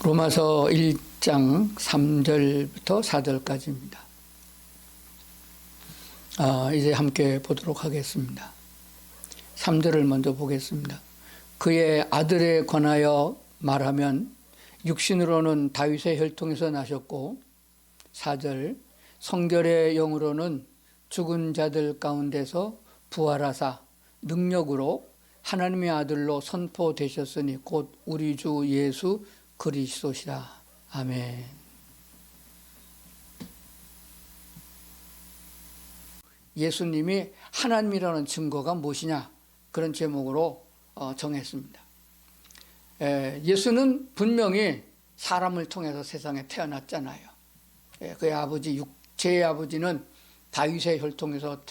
로마서 1장 3절부터 4절까지입니다. 이제 함께 보도록 하겠습니다. 3절을 먼저 보겠습니다. 그의 아들에 관하여 말하면 육신으로는 다윗의 혈통에서 나셨고, 4절 성결의 영으로는 죽은 자들 가운데서 부활하사 능력으로 하나님의 아들로 선포되셨으니 곧 우리 주 예수 그리스도시라. 아멘. 예수님이 하나님이라는 증거가 무엇이냐, 그런 제목으로 정했습니다. 예수는 분명히 사람을 통해서 세상에 태어났잖아요. 그의 아버지, 육체의 아버지는 다윗의 혈통에서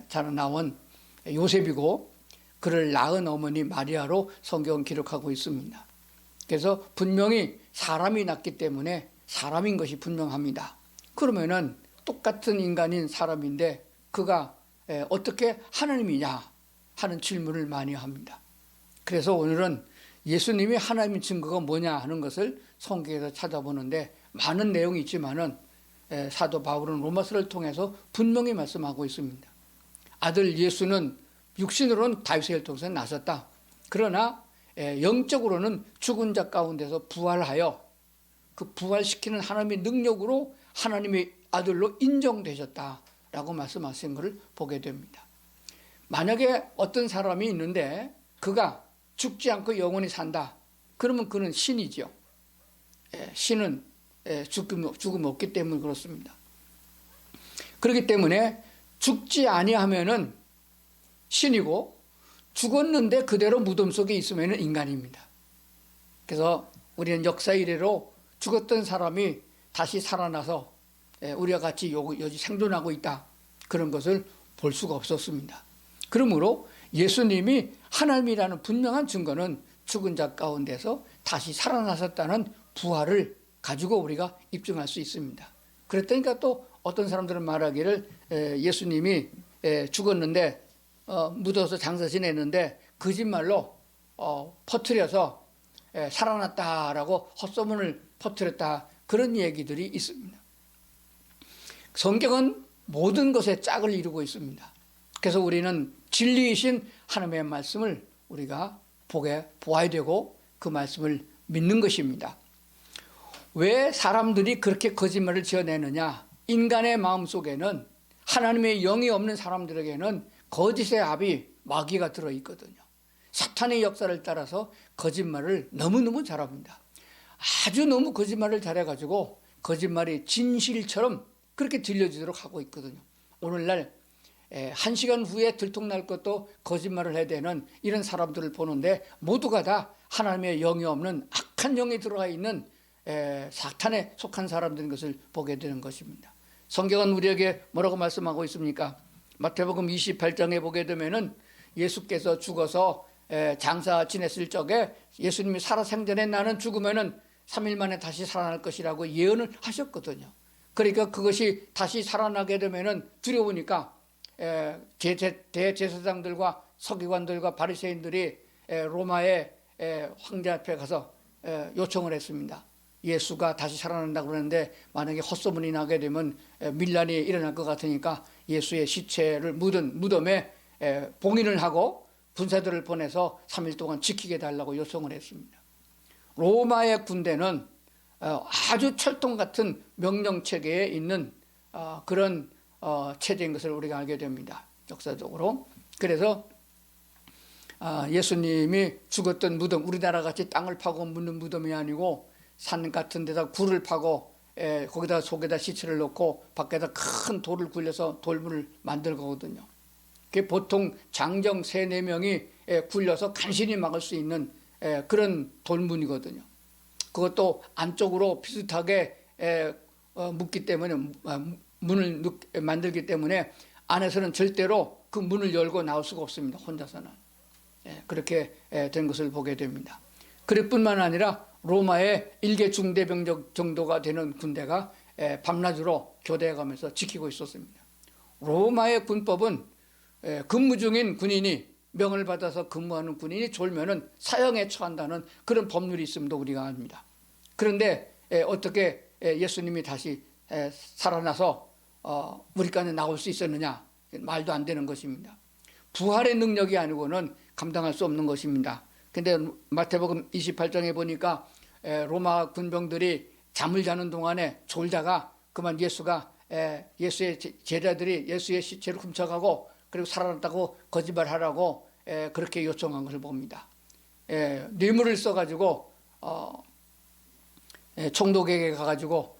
자라나온 요셉이고, 그를 낳은 어머니 마리아로 성경은 기록하고 있습니다. 그래서 분명히 사람이 낳기 때문에 사람인 것이 분명합니다. 그러면은 똑같은 인간인 사람인데 그가 어떻게 하나님이냐 하는 질문을 많이 합니다. 그래서 오늘은 예수님이 하나님의 증거가 뭐냐 하는 것을 성경에서 찾아보는데, 많은 내용이 있지만은 사도 바울은 로마서를 통해서 분명히 말씀하고 있습니다. 아들 예수는 육신으로는 다윗의 혈통에서 나셨다. 그러나 영적으로는 죽은 자 가운데서 부활하여 그 부활시키는 하나님의 능력으로 하나님의 아들로 인정되셨다라고 말씀하신 것을 보게 됩니다. 만약에 어떤 사람이 있는데 그가 죽지 않고 영원히 산다, 그러면 그는 신이죠. 신은 죽음 없기 때문에 그렇습니다. 그렇기 때문에 죽지 아니하면은 신이고, 죽었는데 그대로 무덤 속에 있으면 인간입니다. 그래서 우리는 역사 이래로 죽었던 사람이 다시 살아나서 우리와 같이 여기 생존하고 있다, 그런 것을 볼 수가 없었습니다. 그러므로 예수님이 하나님이라는 분명한 증거는 죽은 자 가운데서 다시 살아나셨다는 부활을 가지고 우리가 입증할 수 있습니다. 그랬더니까 또 어떤 사람들은 말하기를 예수님이 죽었는데 묻어서 장사 지냈는데 거짓말로 퍼뜨려서 살아났다라고 헛소문을 퍼뜨렸다, 그런 얘기들이 있습니다. 성경은 모든 것에 짝을 이루고 있습니다. 그래서 우리는 진리이신 하나님의 말씀을 우리가 보아야 되고 그 말씀을 믿는 것입니다. 왜 사람들이 그렇게 거짓말을 지어내느냐? 인간의 마음속에는, 하나님의 영이 없는 사람들에게는 거짓의 압이, 마귀가 들어있거든요. 사탄의 역사를 따라서 거짓말을 너무너무 잘합니다. 아주 너무 거짓말을 잘해가지고 거짓말이 진실처럼 그렇게 들려지도록 하고 있거든요. 오늘날 1시간 후에 들통날 것도 거짓말을 해야 되는 이런 사람들을 보는데, 모두가 다 하나님의 영이 없는 악한 영이 들어가 있는 사탄에 속한 사람들인 것을 보게 되는 것입니다. 성경은 우리에게 뭐라고 말씀하고 있습니까? 마태복음 28장에 보게 되면은 예수께서 죽어서 장사 지냈을 적에 예수님이 살아생전에 나는 죽으면은 3일 만에 다시 살아날 것이라고 예언을 하셨거든요. 그러니까 그것이 다시 살아나게 되면은 두려우니까 대제사장들과 서기관들과 바리새인들이 로마의 황제 앞에 가서 요청을 했습니다. 예수가 다시 살아난다고 그러는데 만약에 헛소문이 나게 되면 밀란이 일어날 것 같으니까 예수의 시체를 묻은 무덤에 봉인을 하고 군사들을 보내서 3일 동안 지키게 달라고 요청을 했습니다. 로마의 군대는 아주 철통 같은 명령체계에 있는 그런 체제인 것을 우리가 알게 됩니다. 역사적으로. 그래서 예수님이 죽었던 무덤, 우리나라 같이 땅을 파고 묻는 무덤이 아니고 산 같은 데다 굴을 파고 거기다 속에다 시체를 넣고 밖에다 큰 돌을 굴려서 돌문을 만들거든요. 그게 보통 장정 3-4명이 굴려서 간신히 막을 수 있는 그런 돌문이거든요. 그것도 안쪽으로 비슷하게 묶기 때문에, 문을 만들기 때문에 안에서는 절대로 그 문을 열고 나올 수가 없습니다. 혼자서는. 그렇게 된 것을 보게 됩니다. 그럴 뿐만 아니라 로마의 1개 중대병력 정도가 되는 군대가 밤낮으로 교대해가면서 지키고 있었습니다. 로마의 군법은 근무 중인 군인이, 명을 받아서 근무하는 군인이 졸면은 사형에 처한다는 그런 법률이 있음도 우리가 압니다. 그런데 어떻게 예수님이 다시 살아나서 우리 가운데 나올 수 있었느냐? 말도 안 되는 것입니다. 부활의 능력이 아니고는 감당할 수 없는 것입니다. 근데 마태복음 28장에 보니까 로마 군병들이 잠을 자는 동안에 졸다가 그만 예수의 제자들이 예수의 시체를 훔쳐가고 그리고 살아났다고 거짓말하라고 그렇게 요청한 것을 봅니다. 뇌물을 써가지고 총독에게 가가지고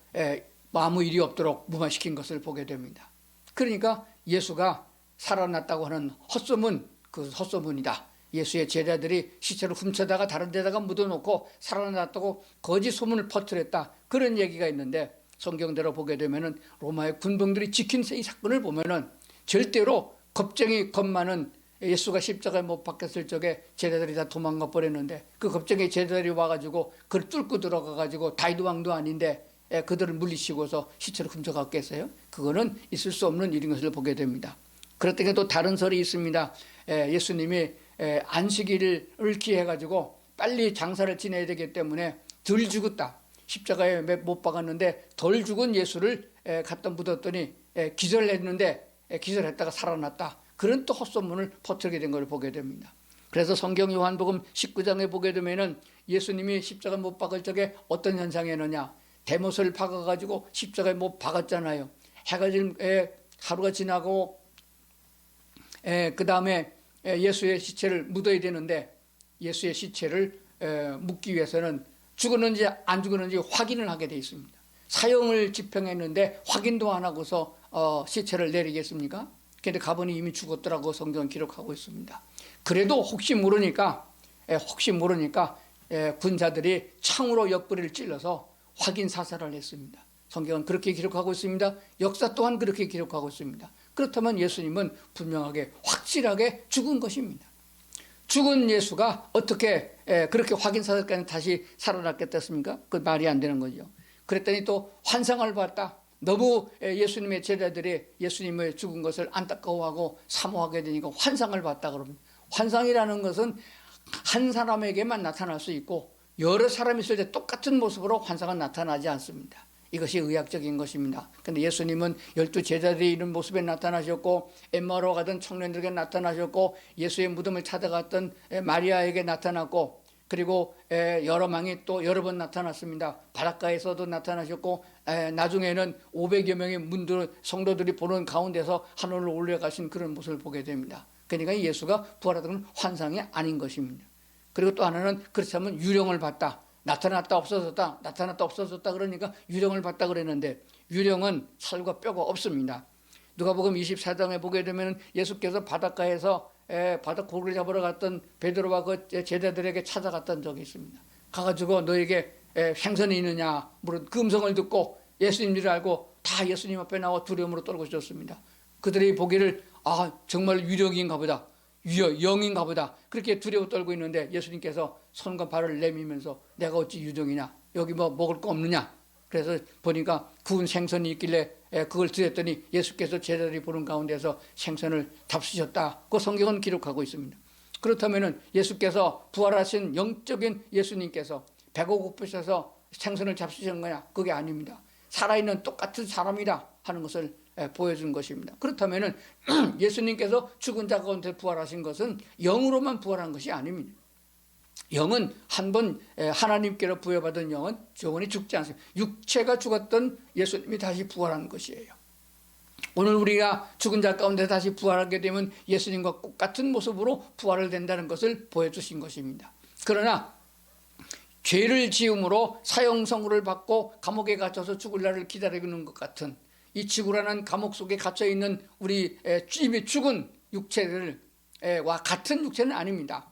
아무 일이 없도록 무마시킨 것을 보게 됩니다. 그러니까 예수가 살아났다고 하는 헛소문, 그 헛소문이다. 예수의 제자들이 시체를 훔쳐다가 다른 데다가 묻어놓고 살아났다고 거짓 소문을 퍼뜨렸다. 그런 얘기가 있는데 성경대로 보게 되면은 로마의 군병들이 지킨 이 사건을 보면은 절대로 겁쟁이 겁 많은 예수가 십자가에 못 박혔을 적에 제자들이 다 도망가 버렸는데 그 겁쟁이 제자들이 와가지고 그를 뚫고 들어가가지고 다윗 왕도 아닌데 그들을 물리치고서 시체를 훔쳐갔겠어요? 그거는 있을 수 없는 일인 것을 보게 됩니다. 그랬더니 또 다른 설이 있습니다. 예수님이 안식일을 기해가지고 빨리 장사를 지내야 되기 때문에 덜 죽었다. 십자가에 못 박았는데 덜 죽은 예수를 갖다 묻었더니 기절했는데 기절했다가 살아났다. 그런 또 헛소문을 퍼뜨리게 된 걸 보게 됩니다. 그래서 성경 요한복음 19장에 보게 되면은 예수님이 십자가 못 박을 적에 어떤 현상이었느냐? 대못을 박아가지고 십자가에 못 박았잖아요. 해가 지금 하루가 지나고 그 다음에 예수의 시체를 묻어야 되는데 예수의 시체를 묻기 위해서는 죽었는지 안 죽었는지 확인을 하게 돼 있습니다. 사형을 집행했는데 확인도 안 하고서 시체를 내리겠습니까? 그런데 가보니 이미 죽었더라고 성경 기록하고 있습니다. 그래도 혹시 모르니까 군사들이 창으로 옆구리를 찔러서 확인 사살을 했습니다. 성경은 그렇게 기록하고 있습니다. 역사 또한 그렇게 기록하고 있습니다. 그렇다면 예수님은 분명하게 확실하게 죽은 것입니다. 죽은 예수가 어떻게 그렇게 확인 사살까지 다시 살아났겠습니까? 그 말이 안 되는 거죠. 그랬더니 또 환상을 봤다. 너무 예수님의 제자들이 예수님의 죽은 것을 안타까워하고 사모하게 되니까 환상을 봤다 그럽니다. 환상이라는 것은 한 사람에게만 나타날 수 있고 여러 사람이 있을 때 똑같은 모습으로 환상은 나타나지 않습니다. 이것이 의학적인 것입니다. 그런데 예수님은 12 제자들이 이런 모습에 나타나셨고 엠마오로 가던 청년들에게 나타나셨고 예수의 무덤을 찾아갔던 마리아에게 나타났고 그리고 여러 망이 또 여러 번 나타났습니다. 바닷가에서도 나타나셨고 나중에는 500여 명의 성도들이 보는 가운데서 하늘로 올라가신 그런 모습을 보게 됩니다. 그러니까 예수가 부활하던 환상이 아닌 것입니다. 그리고 또 하나는 그렇다면 유령을 봤다. 나타났다 없어졌다 나타났다 없어졌다 그러니까 유령을 봤다 그랬는데 유령은 살과 뼈가 없습니다. 누가복음 24장에 보게 되면 예수께서 바닷가에서 바다 고기를 잡으러 갔던 베드로와 그 제자들에게 찾아갔던 적이 있습니다. 가가지고 너에게 생선이 있느냐 물은 그 음성을 듣고 예수님 줄 알고 다 예수님 앞에 나와 두려움으로 떨고 있었습니다. 그들이 보기를 정말 유령인가 보다 영인가 보다 그렇게 두려워 떨고 있는데 예수님께서 손과 발을 내밀면서 내가 어찌 유령이냐 여기 뭐 먹을 거 없느냐 그래서 보니까 구운 생선이 있길래 그걸 드렸더니 예수께서 제자들이 보는 가운데서 생선을 잡수셨다. 그 성경은 기록하고 있습니다. 그렇다면 예수께서 부활하신 영적인 예수님께서 배가 고프셔서 생선을 잡수신 거냐? 그게 아닙니다. 살아있는 똑같은 사람이다 하는 것을 보여준 것입니다. 그렇다면 예수님께서 죽은 자 가운데 부활하신 것은 영으로만 부활한 것이 아닙니다. 영은 한번 하나님께로 부여받은 영은 영원히 죽지 않습니다. 육체가 죽었던 예수님이 다시 부활한 것이에요. 오늘 우리가 죽은 자 가운데 다시 부활하게 되면 예수님과 똑같은 모습으로 부활을 된다는 것을 보여주신 것입니다. 그러나 죄를 지음으로 사형 선고를 받고 감옥에 갇혀서 죽을 날을 기다리는 것 같은 이 지구라는 감옥 속에 갇혀있는 우리 이미 죽은 육체와 같은 육체는 아닙니다.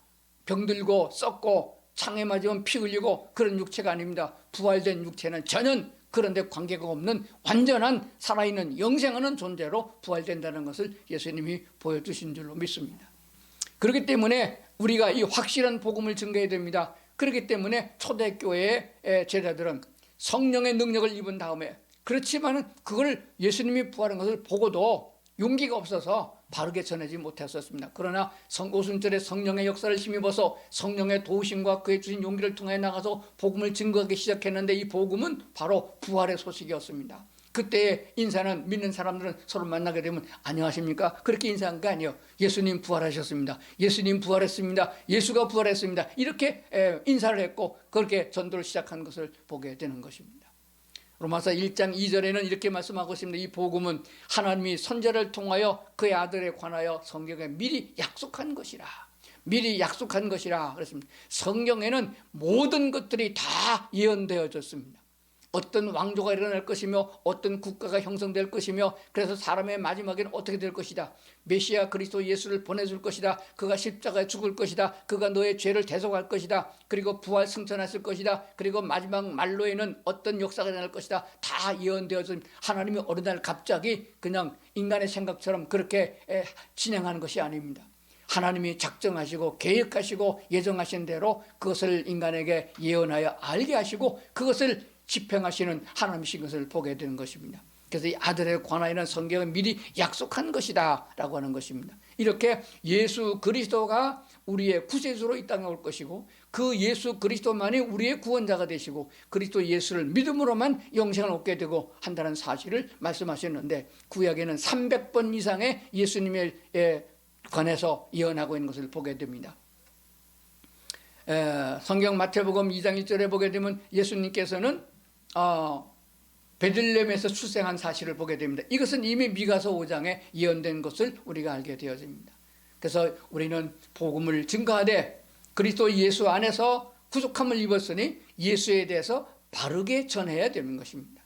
병들고 썩고 창에 맞으면 피 흘리고 그런 육체가 아닙니다. 부활된 육체는 전혀 그런데 관계가 없는 완전한 살아있는 영생하는 존재로 부활된다는 것을 예수님이 보여주신 줄로 믿습니다. 그렇기 때문에 우리가 이 확실한 복음을 증거해야 됩니다. 그렇기 때문에 초대교회의 제자들은 성령의 능력을 입은 다음에 그렇지만은 그걸 예수님이 부활한 것을 보고도 용기가 없어서 바르게 전하지 못했었습니다. 그러나 오순절에 성령의 역사를 힘입어서 성령의 도우심과 그의 주신 용기를 통해 나가서 복음을 증거하기 시작했는데, 이 복음은 바로 부활의 소식이었습니다. 그때의 인사는, 믿는 사람들은 서로 만나게 되면 안녕하십니까? 그렇게 인사한 게 아니에요. 예수님 부활하셨습니다. 예수님 부활했습니다. 예수가 부활했습니다. 이렇게 인사를 했고 그렇게 전도를 시작한 것을 보게 되는 것입니다. 로마서 1장 2절에는 이렇게 말씀하고 있습니다. 이 복음은 하나님이 선지자를 통하여 그의 아들에 관하여 성경에 미리 약속한 것이라. 미리 약속한 것이라 그랬습니다. 성경에는 모든 것들이 다 예언되어졌습니다. 어떤 왕조가 일어날 것이며 어떤 국가가 형성될 것이며, 그래서 사람의 마지막에는 어떻게 될 것이다. 메시아 그리스도 예수를 보내줄 것이다. 그가 십자가에 죽을 것이다. 그가 너의 죄를 대속할 것이다. 그리고 부활 승천하실 것이다. 그리고 마지막 말로에는 어떤 역사가 일어날 것이다. 다 예언되어서 하나님이 어느 날 갑자기 그냥 인간의 생각처럼 그렇게 진행하는 것이 아닙니다. 하나님이 작정하시고 계획하시고 예정하신 대로 그것을 인간에게 예언하여 알게 하시고 그것을 집행하시는 하나님이신 것을 보게 되는 것입니다. 그래서 이 아들에 관하여는 성경은 미리 약속한 것이다 라고 하는 것입니다. 이렇게 예수 그리스도가 우리의 구세주로 이 땅에 올 것이고, 그 예수 그리스도만이 우리의 구원자가 되시고 그리스도 예수를 믿음으로만 영생을 얻게 되고 한다는 사실을 말씀하셨는데, 구약에는 300번 이상의 예수님에 관해서 예언하고 있는 것을 보게 됩니다. 성경 마태복음 2장 1절에 보게 되면 예수님께서는 베들레헴에서 출생한 사실을 보게 됩니다. 이것은 이미 미가서 5장에 예언된 것을 우리가 알게 되어집니다. 그래서 우리는 복음을 증거하되 그리스도 예수 안에서 구속함을 입었으니 예수에 대해서 바르게 전해야 되는 것입니다.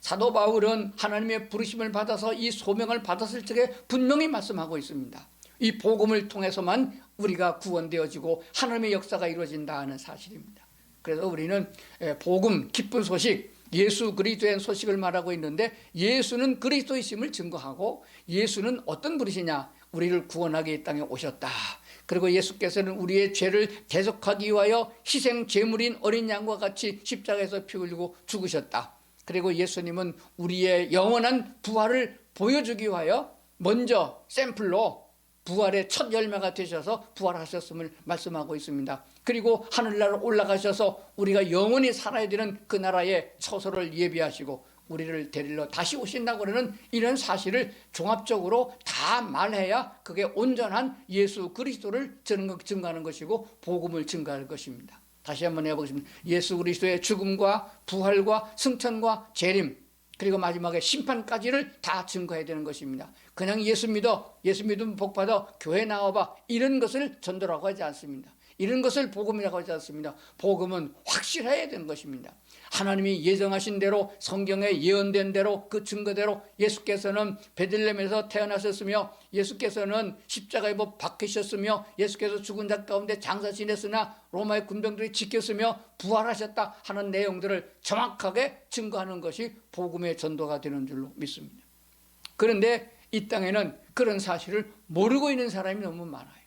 사도 바울은 하나님의 부르심을 받아서 이 소명을 받았을 적에 분명히 말씀하고 있습니다. 이 복음을 통해서만 우리가 구원되어지고 하나님의 역사가 이루어진다 하는 사실입니다. 그래서 우리는 복음, 기쁜 소식, 예수 그리스도의 소식을 말하고 있는데, 예수는 그리스도이심을 증거하고, 예수는 어떤 분이시냐, 우리를 구원하기 이 땅에 오셨다. 그리고 예수께서는 우리의 죄를 대속하기 위하여 희생 제물인 어린 양과 같이 십자가에서 피 흘리고 죽으셨다. 그리고 예수님은 우리의 영원한 부활을 보여주기 위하여 먼저 샘플로 부활의 첫 열매가 되셔서 부활하셨음을 말씀하고 있습니다. 그리고 하늘나라로 올라가셔서 우리가 영원히 살아야 되는 그 나라의 처소를 예비하시고 우리를 데리러 다시 오신다고 하는 이런 사실을 종합적으로 다 말해야 그게 온전한 예수 그리스도를 증거하는 것이고 복음을 증거하는 것입니다. 다시 한번 해보겠습니다. 예수 그리스도의 죽음과 부활과 승천과 재림, 그리고 마지막에 심판까지를 다 증거해야 되는 것입니다. 그냥 예수 믿어, 예수 믿으면 복받아, 교회 나와봐, 이런 것을 전도라고 하지 않습니다. 이런 것을 복음이라고 하지 않습니다. 복음은 확실해야 되는 것입니다. 하나님이 예정하신 대로, 성경에 예언된 대로, 그 증거대로 예수께서는 베들레헴에서 태어나셨으며, 예수께서는 십자가에 못 박히셨으며, 예수께서 죽은 자 가운데 장사 지냈으나 로마의 군병들이 지켰으며 부활하셨다 하는 내용들을 정확하게 증거하는 것이 복음의 전도가 되는 줄로 믿습니다. 그런데 이 땅에는 그런 사실을 모르고 있는 사람이 너무 많아요.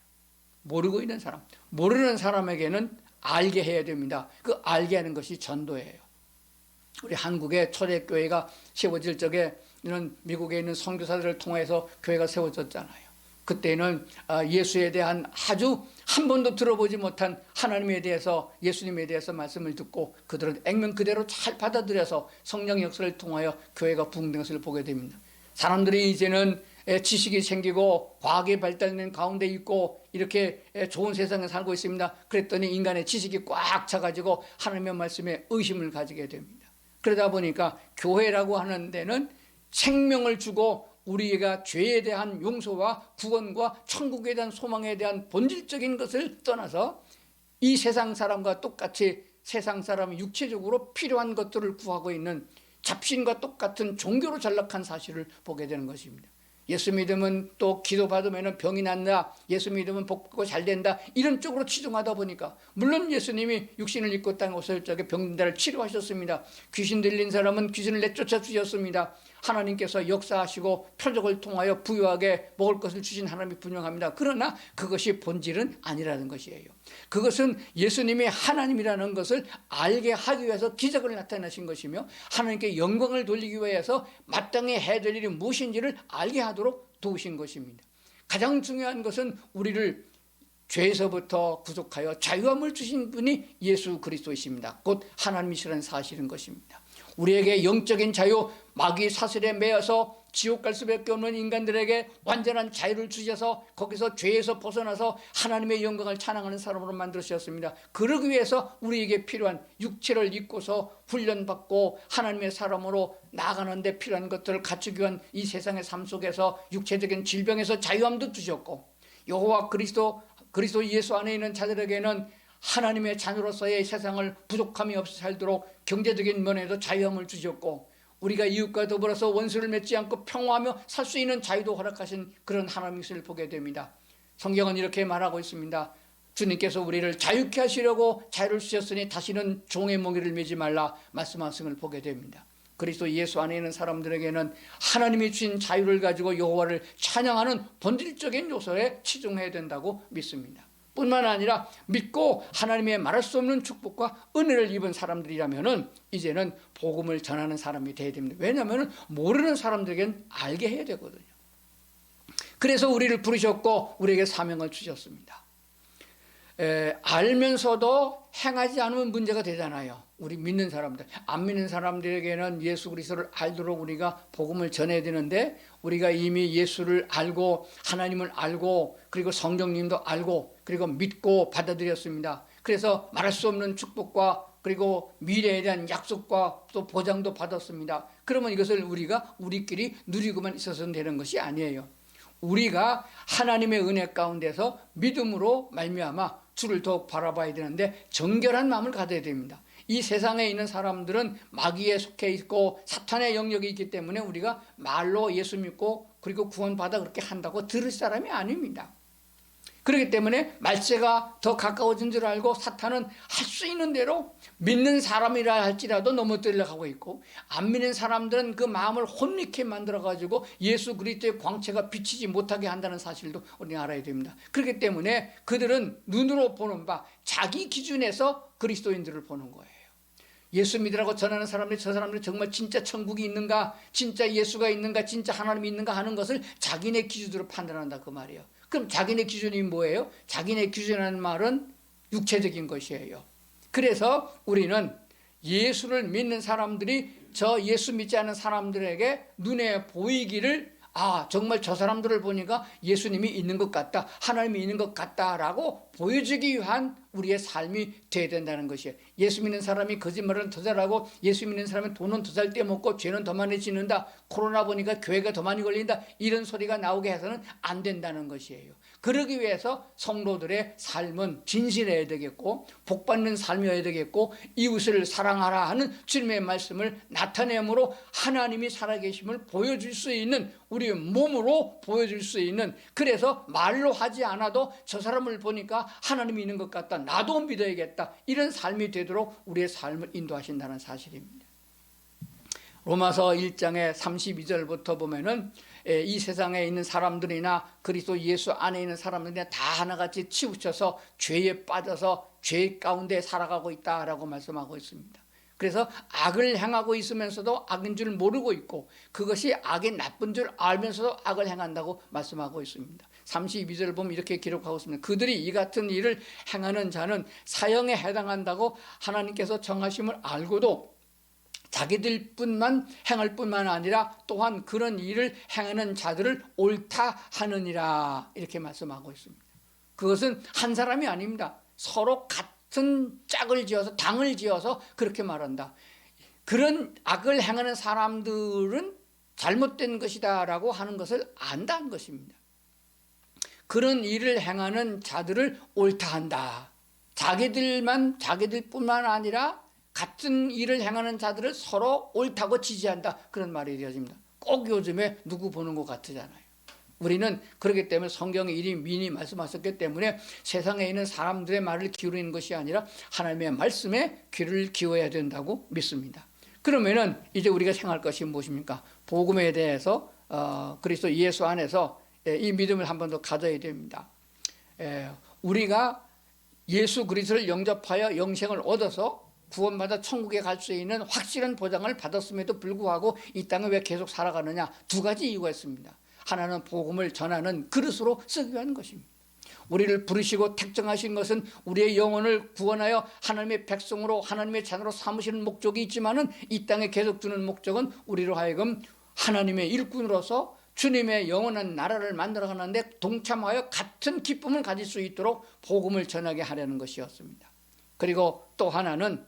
모르고 있는 사람, 모르는 사람에게는 알게 해야 됩니다. 그 알게 하는 것이 전도예요. 우리 한국의 초대교회가 세워질 적에 이런 미국에 있는 선교사들을 통해서 교회가 세워졌잖아요. 그때는 예수에 대한 아주 한 번도 들어보지 못한 하나님에 대해서, 예수님에 대해서 말씀을 듣고 그들은 액면 그대로 잘 받아들여서 성령의 역사를 통하여 교회가 부흥된 것을 보게 됩니다. 사람들이 이제는 지식이 생기고 과학이 발달된 가운데 있고 이렇게 좋은 세상에 살고 있습니다. 그랬더니 인간의 지식이 꽉 차가지고 하나님의 말씀에 의심을 가지게 됩니다. 그러다 보니까 교회라고 하는 데는 생명을 주고 우리가 죄에 대한 용서와 구원과 천국에 대한 소망에 대한 본질적인 것을 떠나서 이 세상 사람과 똑같이 세상 사람이 육체적으로 필요한 것들을 구하고 있는 잡신과 똑같은 종교로 전락한 사실을 보게 되는 것입니다. 예수 믿으면 또 기도 받으면 병이 난다, 예수 믿으면 복 받고 잘 된다, 이런 쪽으로 치중하다 보니까, 물론 예수님이 육신을 입고 땅에 오실 적에 병자를 치료하셨습니다. 귀신 들린 사람은 귀신을 내쫓아 주셨습니다. 하나님께서 역사하시고 표적을 통하여 부유하게 먹을 것을 주신 하나님이 분명합니다. 그러나 그것이 본질은 아니라는 것이에요. 그것은 예수님이 하나님이라는 것을 알게 하기 위해서 기적을 나타내신 것이며 하나님께 영광을 돌리기 위해서 마땅히 해야 될 일이 무엇인지를 알게 하도록 도우신 것입니다. 가장 중요한 것은 우리를 죄에서부터 구속하여 자유함을 주신 분이 예수 그리스도이십니다. 곧 하나님이시라는 사실인 것입니다. 우리에게 영적인 자유, 마귀 사슬에 매여서 지옥 갈 수밖에 없는 인간들에게 완전한 자유를 주셔서 거기서 죄에서 벗어나서 하나님의 영광을 찬양하는 사람으로 만들으셨습니다. 그러기 위해서 우리에게 필요한 육체를 입고서 훈련받고 하나님의 사람으로 나아가는 데 필요한 것들을 갖추기 위한 이 세상의 삶 속에서 육체적인 질병에서 자유함도 주셨고, 여호와 그리스도 예수 안에 있는 자들에게는 하나님의 자녀로서의 세상을 부족함이 없이 살도록 경제적인 면에도 자유함을 주셨고, 우리가 이웃과 더불어서 원수를 맺지 않고 평화하며 살 수 있는 자유도 허락하신 그런 하나님을 보게 됩니다. 성경은 이렇게 말하고 있습니다. 주님께서 우리를 자유케 하시려고 자유를 주셨으니 다시는 종의 몽에를 매지 말라 말씀하신 걸 보게 됩니다. 그리스도 예수 안에 있는 사람들에게는 하나님이 주신 자유를 가지고 여호와를 찬양하는 본질적인 요소에 치중해야 된다고 믿습니다. 뿐만 아니라 믿고 하나님의 말할 수 없는 축복과 은혜를 입은 사람들이라면 이제는 복음을 전하는 사람이 되어야 됩니다. 왜냐하면 모르는 사람들에게는 알게 해야 되거든요. 그래서 우리를 부르셨고 우리에게 사명을 주셨습니다. 알면서도 행하지 않으면 문제가 되잖아요. 우리 믿는 사람들, 안 믿는 사람들에게는 예수 그리스도를 알도록 우리가 복음을 전해야 되는데, 우리가 이미 예수를 알고 하나님을 알고 그리고 성령님도 알고 그리고 믿고 받아들였습니다. 그래서 말할 수 없는 축복과 그리고 미래에 대한 약속과 또 보장도 받았습니다. 그러면 이것을 우리가 우리끼리 누리고만 있어서는 되는 것이 아니에요. 우리가 하나님의 은혜 가운데서 믿음으로 말미암아 주를 더욱 바라봐야 되는데 정결한 마음을 가져야 됩니다. 이 세상에 있는 사람들은 마귀에 속해 있고 사탄의 영역이 있기 때문에 우리가 말로 예수 믿고 그리고 구원받아 그렇게 한다고 들을 사람이 아닙니다. 그렇기 때문에 말세가 더 가까워진 줄 알고 사탄은 할 수 있는 대로 믿는 사람이라 할지라도 넘어뜨리려고 하고 있고, 안 믿는 사람들은 그 마음을 혼미케 만들어가지고 예수 그리스도의 광채가 비치지 못하게 한다는 사실도 우리가 알아야 됩니다. 그렇기 때문에 그들은 눈으로 보는 바 자기 기준에서 그리스도인들을 보는 거예요. 예수 믿으라고 전하는 사람들이 저 사람들이 정말 진짜 천국이 있는가, 진짜 예수가 있는가, 진짜 하나님이 있는가 하는 것을 자기네 기준으로 판단한다 그 말이에요. 그럼 자기네 기준이 뭐예요? 자기네 기준이라는 말은 육체적인 것이에요. 그래서 우리는 예수를 믿는 사람들이 저 예수 믿지 않는 사람들에게 눈에 보이기를, 정말 저 사람들을 보니까 예수님이 있는 것 같다, 하나님이 있는 것 같다라고 보여주기 위한 우리의 삶이 되어야 된다는 것이에요. 예수 믿는 사람이 거짓말은 더 잘하고 예수 믿는 사람은 돈은 더 잘 떼먹고 죄는 더 많이 짓는다, 코로나 보니까 교회가 더 많이 걸린다, 이런 소리가 나오게 해서는 안 된다는 것이에요. 그러기 위해서 성도들의 삶은 진실해야 되겠고 복받는 삶이어야 되겠고 이웃을 사랑하라 하는 주님의 말씀을 나타내므로 하나님이 살아계심을 보여줄 수 있는, 우리 몸으로 보여줄 수 있는, 그래서 말로 하지 않아도 저 사람을 보니까 하나님이 있는 것 같다, 나도 믿어야겠다, 이런 삶이 되도록 우리의 삶을 인도하신다는 사실입니다. 로마서 1장의 32절부터 보면은 이 세상에 있는 사람들이나 그리스도 예수 안에 있는 사람들이나 다 하나같이 치우쳐서 죄에 빠져서 죄 가운데 살아가고 있다라고 말씀하고 있습니다. 그래서 악을 행하고 있으면서도 악인 줄 모르고 있고 그것이 악이 나쁜 줄 알면서도 악을 행한다고 말씀하고 있습니다. 32절 보면 이렇게 기록하고 있습니다. 그들이 이 같은 일을 행하는 자는 사형에 해당한다고 하나님께서 정하심을 알고도 자기들뿐만 행할 뿐만 아니라 또한 그런 일을 행하는 자들을 옳다 하느니라, 이렇게 말씀하고 있습니다. 그것은 한 사람이 아닙니다. 서로 같은 짝을 지어서 당을 지어서 그렇게 말한다. 그런 악을 행하는 사람들은 잘못된 것이다 라고 하는 것을 안다는 것입니다. 그런 일을 행하는 자들을 옳다 한다. 자기들뿐만 아니라 같은 일을 행하는 자들을 서로 옳다고 지지한다, 그런 말이 되어집니다. 꼭 요즘에 누구 보는 것 같잖아요. 우리는 그렇기 때문에 성경에 이리 미리 말씀하셨기 때문에 세상에 있는 사람들의 말을 기울이는 것이 아니라 하나님의 말씀에 귀를 기울여야 된다고 믿습니다. 그러면은 이제 우리가 생각할 것이 무엇입니까? 복음에 대해서 그리스도 예수 안에서 이 믿음을 한 번 더 가져야 됩니다. 우리가 예수 그리스도를 영접하여 영생을 얻어서 구원받아 천국에 갈 수 있는 확실한 보장을 받았음에도 불구하고 이 땅에 왜 계속 살아가느냐? 두 가지 이유가 있습니다. 하나는 복음을 전하는 그릇으로 쓰기 위한 것입니다. 우리를 부르시고 택정하신 것은 우리의 영혼을 구원하여 하나님의 백성으로 하나님의 자녀로 삼으시는 목적이 있지만은 이 땅에 계속 두는 목적은 우리로 하여금 하나님의 일꾼으로서 주님의 영원한 나라를 만들어가는데 동참하여 같은 기쁨을 가질 수 있도록 복음을 전하게 하려는 것이었습니다. 그리고 또 하나는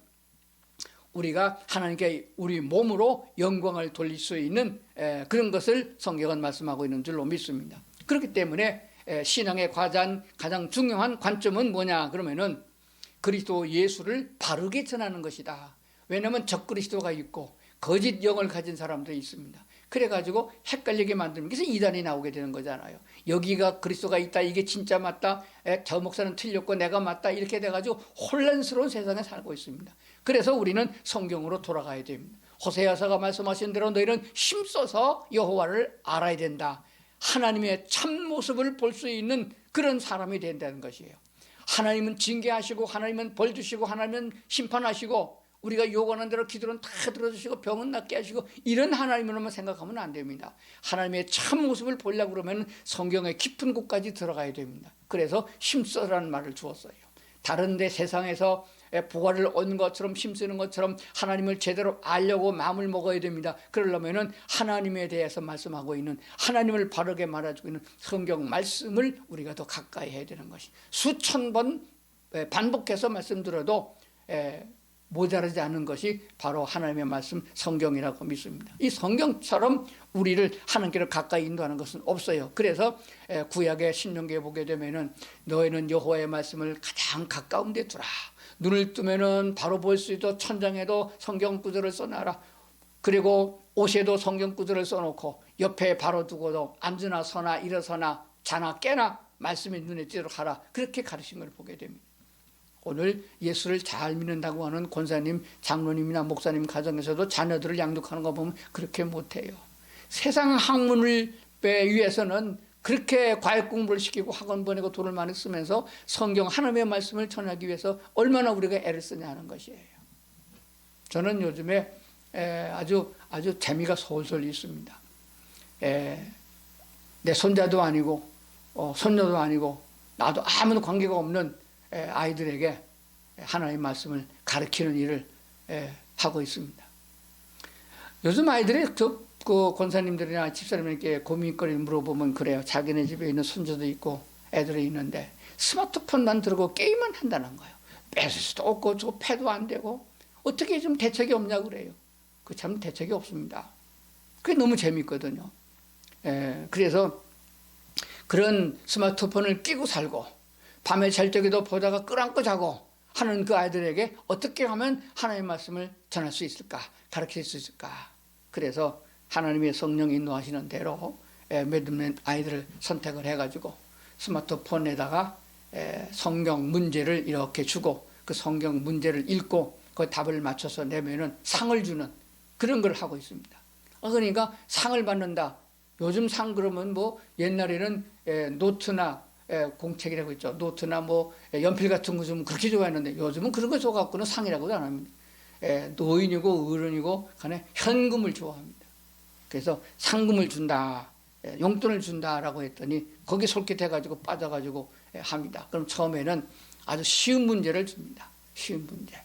우리가 하나님께 우리 몸으로 영광을 돌릴 수 있는 그런 것을 성경은 말씀하고 있는 줄로 믿습니다. 그렇기 때문에 신앙의 가장 중요한 관점은 뭐냐 그러면은 그리스도 예수를 바르게 전하는 것이다. 왜냐하면 적그리스도가 있고 거짓 영을 가진 사람들이 있습니다. 그래가지고 헷갈리게 만드는 게 이단이 나오게 되는 거잖아요. 여기가 그리스도가 있다, 이게 진짜 맞다, 저 목사는 틀렸고 내가 맞다, 이렇게 돼가지고 혼란스러운 세상에 살고 있습니다. 그래서 우리는 성경으로 돌아가야 됩니다. 호세아서가 말씀하신 대로 너희는 힘써서 여호와를 알아야 된다. 하나님의 참모습을 볼 수 있는 그런 사람이 된다는 것이에요. 하나님은 징계하시고 하나님은 벌 주시고 하나님은 심판하시고 우리가 요구하는 대로 기도는 다 들어주시고 병은 낫게 하시고 이런 하나님으로만 생각하면 안 됩니다. 하나님의 참모습을 보려고 그러면 성경의 깊은 곳까지 들어가야 됩니다. 그래서 힘써라는 말을 주었어요. 다른 데 세상에서 보화를 얻는 것처럼 힘쓰는 것처럼 하나님을 제대로 알려고 마음을 먹어야 됩니다. 그러려면 하나님에 대해서 말씀하고 있는 하나님을 바르게 말해주고 있는 성경 말씀을 우리가 더 가까이 해야 되는 것이 수천 번 반복해서 말씀드려도 모자라지 않는 것이 바로 하나님의 말씀 성경이라고 믿습니다. 이 성경처럼 우리를 하나님께로 가까이 인도하는 것은 없어요. 그래서 구약의 신명기에 보게 되면은 너희는 여호와의 말씀을 가장 가까운 데 두라. 눈을 뜨면은 바로 볼 수 있도록 천장에도 성경 구절을 써놔라. 그리고 옷에도 성경 구절을 써놓고 옆에 바로 두고도 앉으나 서나 일어서나 자나 깨나 말씀이 눈에 띄도록 하라. 그렇게 가르친 걸 보게 됩니다. 오늘 예수를 잘 믿는다고 하는 권사님, 장로님이나 목사님 가정에서도 자녀들을 양육하는 거 보면 그렇게 못해요. 세상 학문을 위해서는 그렇게 과외 공부를 시키고 학원 보내고 돈을 많이 쓰면서 성경 하나님의 말씀을 전하기 위해서 얼마나 우리가 애를 쓰냐 하는 것이에요. 저는 요즘에 아주 재미가 솔솔 있습니다. 내 손자도 아니고 손녀도 아니고 나도 아무 관계가 없는 아이들에게 하나님의 말씀을 가르치는 일을 하고 있습니다. 요즘 아이들이 그 권사님들이나 집사님에게 고민거리를 물어보면 그래요. 자기네 집에 있는 손주도 있고 애들이 있는데 스마트폰만 들고 게임만 한다는 거예요. 뺏을 수도 없고 저 패도 안 되고 어떻게 좀 대책이 없냐고 그래요. 그 참 대책이 없습니다. 그게 너무 재밌거든요. 그래서 그런 스마트폰을 끼고 살고 밤에 잘 적에도 보다가 끌안고 자고 하는 그 아이들에게 어떻게 하면 하나님의 말씀을 전할 수 있을까? 가르칠 수 있을까? 그래서 하나님의 성령이 인도하시는 대로 믿는 아이들을 선택을 해가지고 스마트폰에다가 성경 문제를 이렇게 주고 그 성경 문제를 읽고 그 답을 맞춰서 내면은 상을 주는 그런 걸 하고 있습니다. 그러니까 상을 받는다. 요즘 상 그러면 뭐 옛날에는 노트나 공책이라고 있죠. 노트나 뭐 연필 같은 거 좀 그렇게 좋아했는데 요즘은 그런 거 줘갖고는 상이라고도 안 합니다. 노인이고 어른이고 간에 현금을 좋아합니다. 그래서 상금을 준다, 용돈을 준다라고 했더니 거기 솔깃해가지고 빠져가지고 합니다. 그럼 처음에는 아주 쉬운 문제를 줍니다. 쉬운 문제.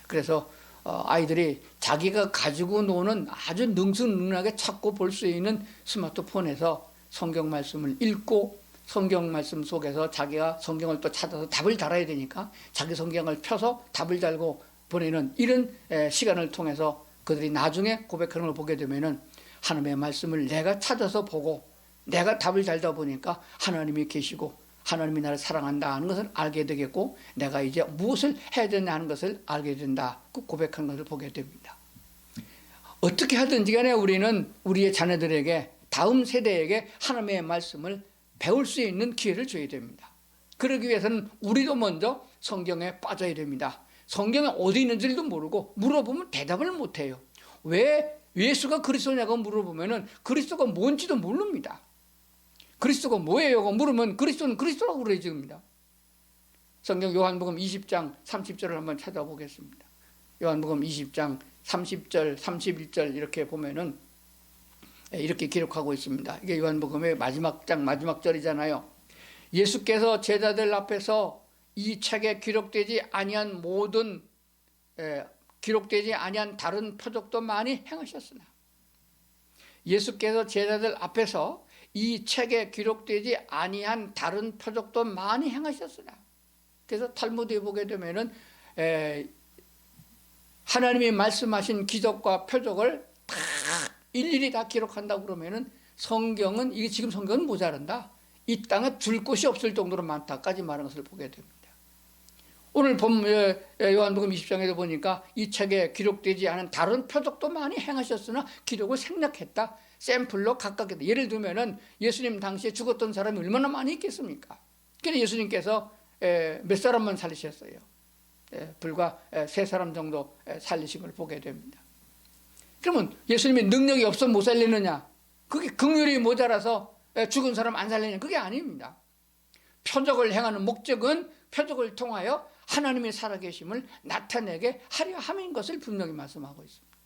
그래서 아이들이 자기가 가지고 노는 아주 능수능란하게 찾고 볼 수 있는 스마트폰에서 성경 말씀을 읽고 성경 말씀 속에서 자기가 성경을 또 찾아서 답을 달아야 되니까 자기 성경을 펴서 답을 달고 보내는 이런 시간을 통해서 그들이 나중에 고백하는 걸 보게 되면은 하나님의 말씀을 내가 찾아서 보고 내가 답을 달다 보니까 하나님이 계시고 하나님이 나를 사랑한다 하는 것을 알게 되겠고 내가 이제 무엇을 해야 되냐 하는 것을 알게 된다. 그 고백하는 것을 보게 됩니다. 어떻게 하든지 간에 우리는 우리의 자녀들에게 다음 세대에게 하나님의 말씀을 배울 수 있는 기회를 줘야 됩니다. 그러기 위해서는 우리도 먼저 성경에 빠져야 됩니다. 성경에 어디 있는지도 모르고 물어보면 대답을 못해요. 왜 예수가 그리스도냐고 물어보면 그리스도가 뭔지도 모릅니다. 그리스도가 뭐예요? 물으면 그리스도는 그리스도라고 그러집니다. 성경 요한복음 20장 30절을 한번 찾아보겠습니다. 요한복음 20장 30절, 31절 이렇게 보면은 이렇게 기록하고 있습니다. 이게 요한복음의 마지막 장 마지막 절이잖아요. 예수께서 제자들 앞에서 이 책에 기록되지 아니한 기록되지 아니한 다른 표적도 많이 행하셨으나, 예수께서 제자들 앞에서 이 책에 기록되지 아니한 다른 표적도 많이 행하셨으나, 그래서 탈무드에 보게 되면은 하나님이 말씀하신 기적과 표적을 다 일일이 다 기록한다고 그러면은 성경은, 이게 지금 성경은 모자란다, 이 땅에 둘 곳이 없을 정도로 많다까지 말하는 것을 보게 됩니다. 오늘 본 요한복음 20장에도 보니까 이 책에 기록되지 않은 다른 표적도 많이 행하셨으나 기록을 생략했다. 샘플로 각각 했다. 예를 들면은 예수님 당시에 죽었던 사람이 얼마나 많이 있겠습니까? 그래서 예수님께서 몇 사람만 살리셨어요. 불과 3사람 정도 살리신 걸 보게 됩니다. 그러면 예수님이 능력이 없어 못 살리느냐? 그게 긍휼이 모자라서 죽은 사람 안 살리느냐? 그게 아닙니다. 표적을 행하는 목적은 표적을 통하여 하나님의 살아계심을 나타내게 하려 함인 것을 분명히 말씀하고 있습니다.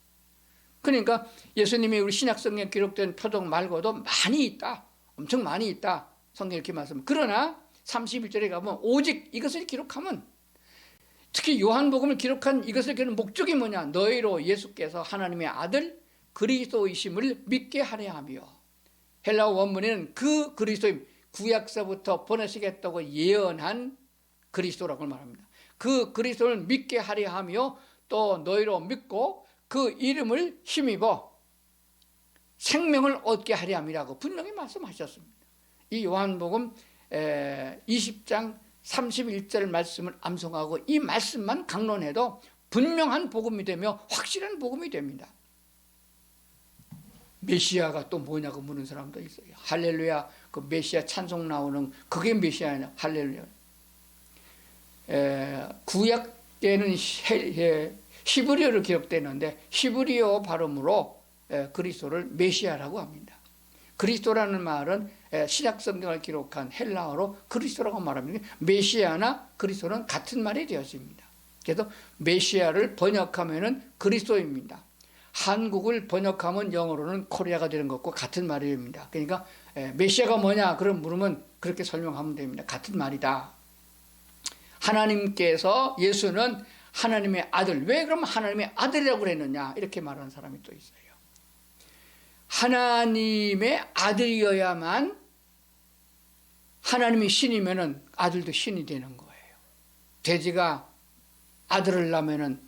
그러니까 예수님이 우리 신약성경에 기록된 표적 말고도 많이 있다, 엄청 많이 있다, 성경에 이렇게 말씀합니다. 그러나 31절에 가보면 오직 이것을 기록하면, 특히 요한복음을 기록한 이것을 기록한 목적이 뭐냐? 너희로 예수께서 하나님의 아들 그리스도이심을 믿게 하려 하며, 헬라어 원문에는 그 그리스도임, 구약서부터 보내시겠다고 예언한 그리스도라고 말합니다. 그 그리스도를 믿게 하려 하며 또 너희로 믿고 그 이름을 힘입어 생명을 얻게 하려 함이라고 분명히 말씀하셨습니다. 이 요한복음 20장 31절 말씀을 암송하고 이 말씀만 강론해도 분명한 복음이 되며 확실한 복음이 됩니다. 메시아가 또 뭐냐고 묻는 사람도 있어요. 할렐루야, 그 메시아 찬송 나오는 그게 메시아냐? 할렐루야. 구약 때는 히브리어로 기록되는데 히브리어 발음으로 그리스도를 메시아라고 합니다. 그리스도라는 말은 신약 성경을 기록한 헬라어로 그리스도라고 말합니다. 메시아나 그리스도는 같은 말이 되어집니다. 그래서 메시아를 번역하면은 그리스도입니다. 한국을 번역하면 영어로는 코리아가 되는 것과 같은 말입니다. 그러니까 메시아가 뭐냐 그럼 물으면 그렇게 설명하면 됩니다. 같은 말이다. 하나님께서, 예수는 하나님의 아들, 왜 그럼 하나님의 아들이라고 그랬느냐 이렇게 말하는 사람이 또 있어요. 하나님의 아들이어야만, 하나님이 신이면은 아들도 신이 되는 거예요. 돼지가 아들을 낳으면은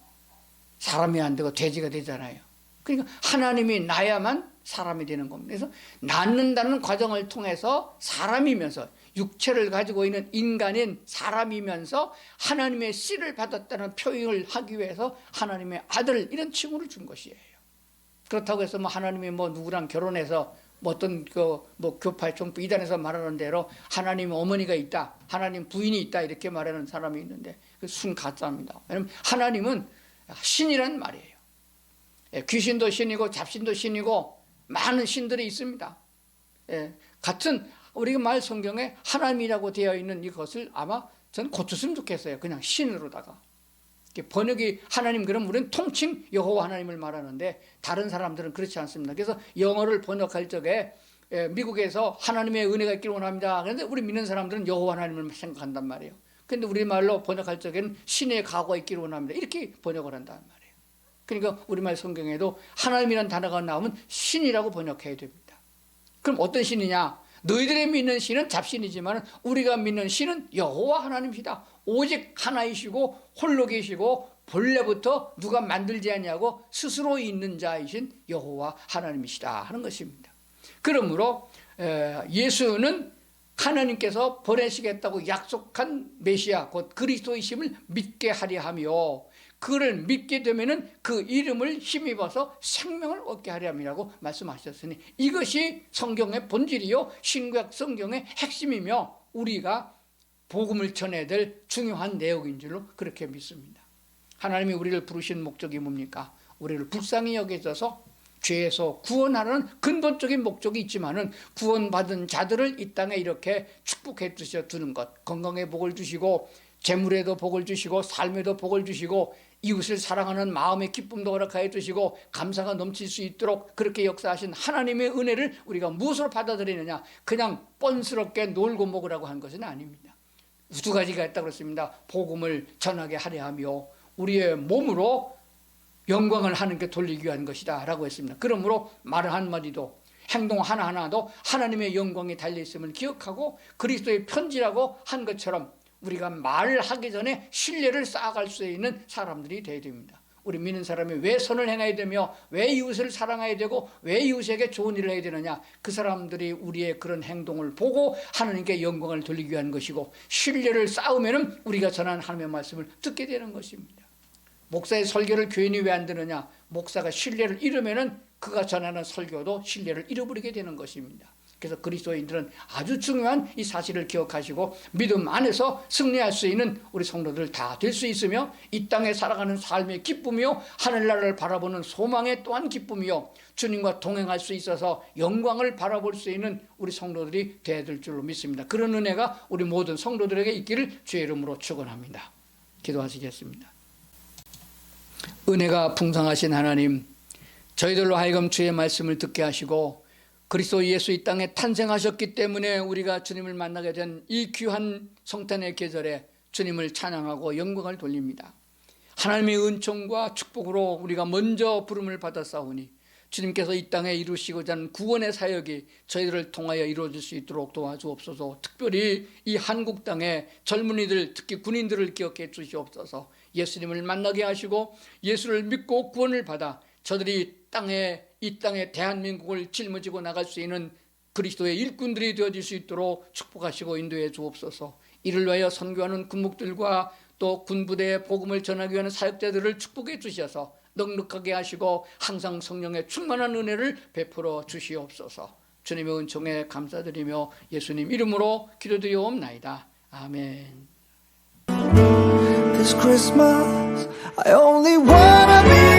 사람이 안 되고 돼지가 되잖아요. 그러니까 하나님이 낳아야만 사람이 되는 겁니다. 그래서 낳는다는 과정을 통해서 사람이면서, 육체를 가지고 있는 인간인 사람이면서 하나님의 씨를 받았다는 표현을 하기 위해서 하나님의 아들 이런 칭호를 준 것이에요. 그렇다고 해서 하나님이 누구랑 결혼해서 어떤 교파의 총부 이단에서 말하는 대로 하나님 어머니가 있다, 하나님 부인이 있다 이렇게 말하는 사람이 있는데 그 순 가짜입니다. 왜냐하면 하나님은 신이란 말이에요. 귀신도 신이고 잡신도 신이고 많은 신들이 있습니다. 같은 우리가 말 성경에 하나님이라고 되어 있는 이것을 아마 저는 고쳤으면 좋겠어요. 그냥 신으로다가 번역이 하나님, 그럼 우리는 통칭 여호와 하나님을 말하는데 다른 사람들은 그렇지 않습니다. 그래서 영어를 번역할 적에 미국에서 하나님의 은혜가 있기를 원합니다. 그런데 우리 믿는 사람들은 여호와 하나님을 생각한단 말이에요. 그런데 우리말로 번역할 적에는 신의 가호가 있기를 원합니다. 이렇게 번역을 한단 말이에요. 그러니까 우리말 성경에도 하나님이라는 단어가 나오면 신이라고 번역해야 됩니다. 그럼 어떤 신이냐? 너희들이 믿는 신은 잡신이지만 우리가 믿는 신은 여호와 하나님이시다. 오직 하나이시고 홀로 계시고 본래부터 누가 만들지 않냐고 스스로 있는 자이신 여호와 하나님이시다 하는 것입니다. 그러므로 예수는 하나님께서 보내시겠다고 약속한 메시아 곧 그리스도이심을 믿게 하려 하며, 그를 믿게 되면은 그 이름을 힘입어서 생명을 얻게 하려 함이라고 말씀하셨으니 이것이 성경의 본질이요 신구약 성경의 핵심이며 우리가 복음을 전해야 될 중요한 내용인 줄로 그렇게 믿습니다. 하나님이 우리를 부르신 목적이 뭡니까? 우리를 불쌍히 여겨져서 죄에서 구원하는 근본적인 목적이 있지만은 구원받은 자들을 이 땅에 이렇게 축복해 주셔 두는 것, 건강에 복을 주시고 재물에도 복을 주시고 삶에도 복을 주시고 이웃을 사랑하는 마음의 기쁨도 허락하여 주시고 감사가 넘칠 수 있도록 그렇게 역사하신 하나님의 은혜를 우리가 무엇으로 받아들이느냐? 그냥 뻔스럽게 놀고 먹으라고 한 것은 아닙니다. 두 가지가 있다고 그랬습니다. 복음을 전하게 하려 하며 우리의 몸으로 영광을 하나님께 돌리기 위한 것이다 라고 했습니다. 그러므로 말 한마디도 행동 하나하나도 하나님의 영광이 달려있음을 기억하고 그리스도의 편지라고 한 것처럼 우리가 말하기 전에 신뢰를 쌓아갈 수 있는 사람들이 되어야 됩니다. 우리 믿는 사람이 왜 선을 행해야 되며 왜 이웃을 사랑해야 되고 왜 이웃에게 좋은 일을 해야 되느냐? 그 사람들이 우리의 그런 행동을 보고 하나님께 영광을 돌리기 위한 것이고 신뢰를 쌓으면 우리가 전한 하나님의 말씀을 듣게 되는 것입니다. 목사의 설교를 교인이 왜 안 듣느냐? 목사가 신뢰를 잃으면 그가 전하는 설교도 신뢰를 잃어버리게 되는 것입니다. 그래서 그리스도인들은 아주 중요한 이 사실을 기억하시고 믿음 안에서 승리할 수 있는 우리 성도들 다 될 수 있으며 이 땅에 살아가는 삶의 기쁨이요 하늘나라를 바라보는 소망의 또한 기쁨이요 주님과 동행할 수 있어서 영광을 바라볼 수 있는 우리 성도들이 되어야 될 줄로 믿습니다. 그런 은혜가 우리 모든 성도들에게 있기를 주의 이름으로 축원합니다. 기도하시겠습니다. 은혜가 풍성하신 하나님, 저희들로 하여금 주의 말씀을 듣게 하시고 그리스도 예수 이 땅에 탄생하셨기 때문에 우리가 주님을 만나게 된 이 귀한 성탄의 계절에 주님을 찬양하고 영광을 돌립니다. 하나님의 은총과 축복으로 우리가 먼저 부름을 받았사오니 주님께서 이 땅에 이루시고자 하는 구원의 사역이 저희들을 통하여 이루어질 수 있도록 도와주옵소서. 특별히 이 한국 땅의 젊은이들, 특히 군인들을 기억해 주시옵소서. 예수님을 만나게 하시고 예수를 믿고 구원을 받아 저들이 이 땅에 대한민국을 짊어지고 나갈 수 있는 그리스도의 일꾼들이 되어질 수 있도록 축복하시고 인도해 주옵소서. 이를 위하여 선교하는 군목들과 또 군부대의 복음을 전하기 위한 사역자들을 축복해 주셔서 넉넉하게 하시고 항상 성령의 충만한 은혜를 베풀어 주시옵소서. 주님의 은총에 감사드리며 예수님 이름으로 기도드리옵나이다. 아멘. This Christmas I only wanna be